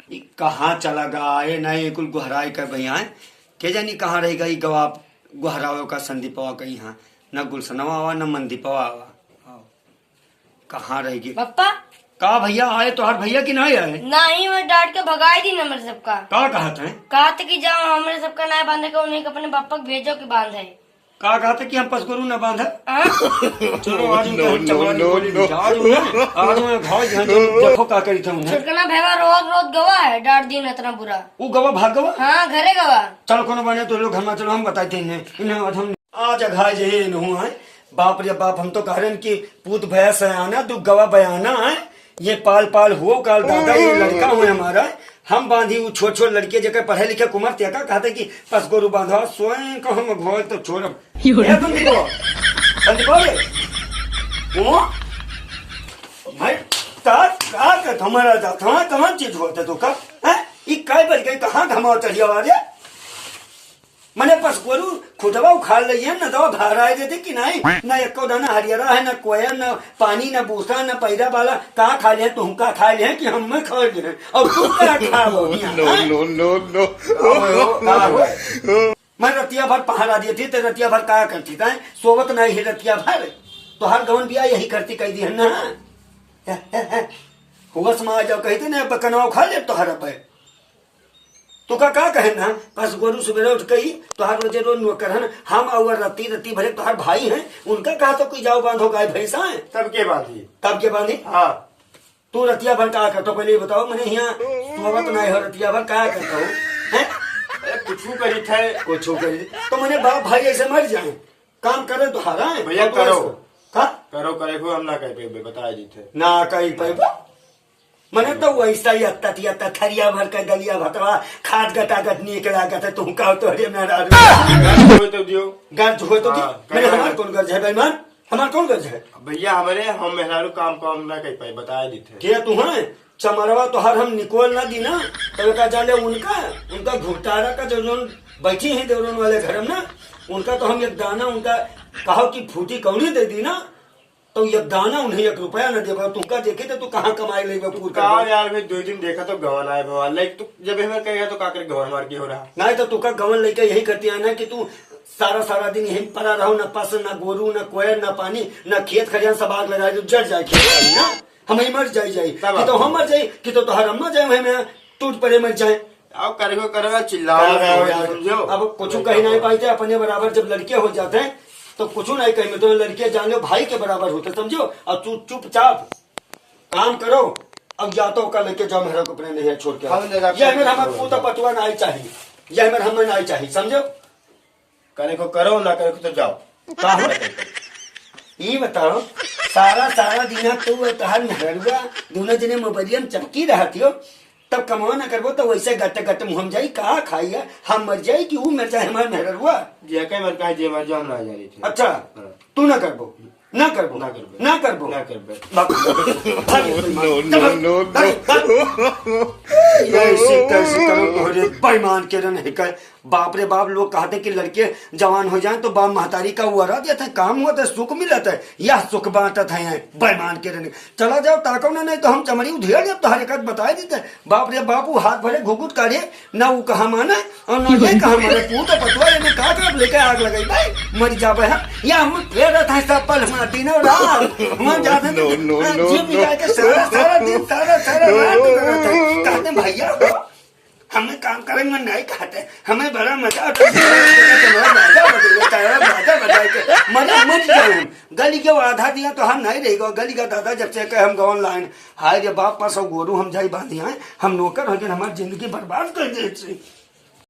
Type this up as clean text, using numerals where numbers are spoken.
ई कहाँ चला गाए नहीं कुल गुहराई कर भैया के जानी कहाँ रह गई गवा गुहरावे का संदीपवा कहीं यहाँ न गुलसनवा आवा न मंदीपवा आवा कहाँ रहेगी पप्पा का भैया आए तो हर भैया की नहीं आए नहीं मैं डांट के भगाई दी नंबर सबका का कहते हैं कहा था कि जाओ हमारे सबका नया बांधे का उन्हें अपने पापा को भेजो कि बांध है का कहते कि हम पसगुरु न बांधा चलो आज देखो का करी थे उन्हें छुटकना भैया रोज रोज गवा है डांट दी इतना बुरा वो गवा भाग गवा हाँ घरे गवा चलो कोनो बने तो लोग घर में चलो हम बताते हैं इन्हें हम आज घाय जे नहीं है बाप रे बाप हम तो कह रहे हैं कि पूत भया सयाना तू गवा बयाना है ये पाल पाल हो काल दादा ये लड़का हुए हमारा हम बांधी वो छोट छोट लड़के जगह पढ़े लिखे कुमार त्याका कहते कि पस गोरु बांधा स्वयं को हम घोल तो छोड़ भाई का हमारा जाता कहाँ चीज होते तो का है ये काय बज गई कहाँ धमाओ चढ़िया वाले मैंने पस गोरु खुदवा उखाड़ ली है न दवा भार आए देते कि नहीं न एक दाना हरियरा है न कोया न पानी न भूसा न पैरा वाला कहाँ खा लिया तुम का खा लिया कि हम में खा लिया और तुम क्या खा मैं रतिया भर पहाड़ा दी थी तो रतिया भर क्या करती था सोवत नहीं है रतिया भर तो हर गवन बिया यही करती कह दी है ना हुआ समाज जाओ कहते ना बकनवा उखा ले तो हर पे तो का कहे ना बस गोरू सुबह उठ गई तो हर रोजे रोज नौकर है हम और रत्ती रत्ती भरे तो हर भाई हैं उनका कहा तो कोई जाओ बांधो गाय भैंसा है तब के बांधी हाँ तू रतिया भर क्या करता पहले ये बताओ मैंने यहाँ सोवत नहीं हो रतिया भर क्या करता हूँ कुछ करी थे कुछ करी तो मैंने बाप भाई ऐसे मर जाए काम करे तो हारा है भैया करो करो करे को हम ना कह पे बताए दी थे ना कही पे मैंने तो वैसा ही अत्ता थरिया भर का गलिया भटवा खाद गटागट निकला गया तुम कहो तो हरे मेरा तो दियो गर्ज हो तो मेरे हमारे कौन गर्ज है बेईमान हमारे कौन गर्ज है भैया हमारे हम मेहरारू काम ना कह पाए बताए दी थे क्या तुम्हें चमरवा तो हर हम निकोल ना दी ना तो का जाने उनका घुटारा का जो बैठी है देवरन वाले घर में ना उनका तो हम एक दाना उनका कहो कि फूटी कौड़ी दे दी ना तो एक दाना उन्हें 1 रुपया न देगा तुमका देखे तो तू कहाँ कमाई लेगा यार मैं 2 दिन देखा तो गवन आए भगवान लाइक तू जब हमें कहेगा तो काकर गवन मार के हो रहा नहीं तो तुका गवन लेके यही करती है ना कि तू सारा दिन यही पड़ा रहो न पस न गोरू न कोयर न पानी न खेत खलियान सब आग लगाए तो जड़ जाए खेत ना हम ही मर जाए तो हम मर जाये कि तो हर अम्मा जाए हमें टूट पड़े मर जाए अब करेगा चिल्ला अब कुछ कही नहीं पाते अपने बराबर जब लड़के हो जाते हैं तो कुछ नहीं कहेंगे तो लड़के जान लो भाई के बराबर होते समझो और तू चुपचाप काम करो अब जाता का लेके जाओ मेरा को अपने नहीं छोड़ के यह मेरा हमारे पूता पटुआ नहीं चाहिए यह मेरा हमें नहीं चाहिए समझो करे को करो ना करे को तो जाओ ये बताओ सारा दिन तू मेहरुआ दोनों जने मोबाइल चमकी रहती हो तब कमाओ ना करबो तो वैसे गट मुहम जाई कहा खाई है हम मर जाये कि वो मर जाए हमारे मेहर हुआ जे कहीं मर का जे मर जाओ ना जा रही थी अच्छा तू ना करबो ना करबो बेईमान के रन है बाप रे बाप लोग कहते कि लड़के जवान हो जाएं तो बाप महतारी का वो अरा देते काम होता है सुख मिलता है यह सुख बांटत है बेईमान के रन चला जाओ ताको ना नहीं तो हम चमड़ी उधेड़ तो हर एक बता देते बाप रे बापू हाथ भरे घुघुट करे ना वो कहा माना और ना ये कहा माने पूत पटवा में का लेके आग लगाई भाई मर जावे है या हम फेर था सब पल हमारा दिनों रात हम जाते सारा दिन सारा रात कहते भैया हमें काम करेंगे नहीं खाते हमें बड़ा मजा आता है गली के आधा दिया तो हम नहीं रहेगा गली का दादा जब से कहे हम गवन लाइन हाय रे बाप पास गोरू हम जाई बांधी हैं हम नौकर हो गए हमारी जिंदगी बर्बाद कर दे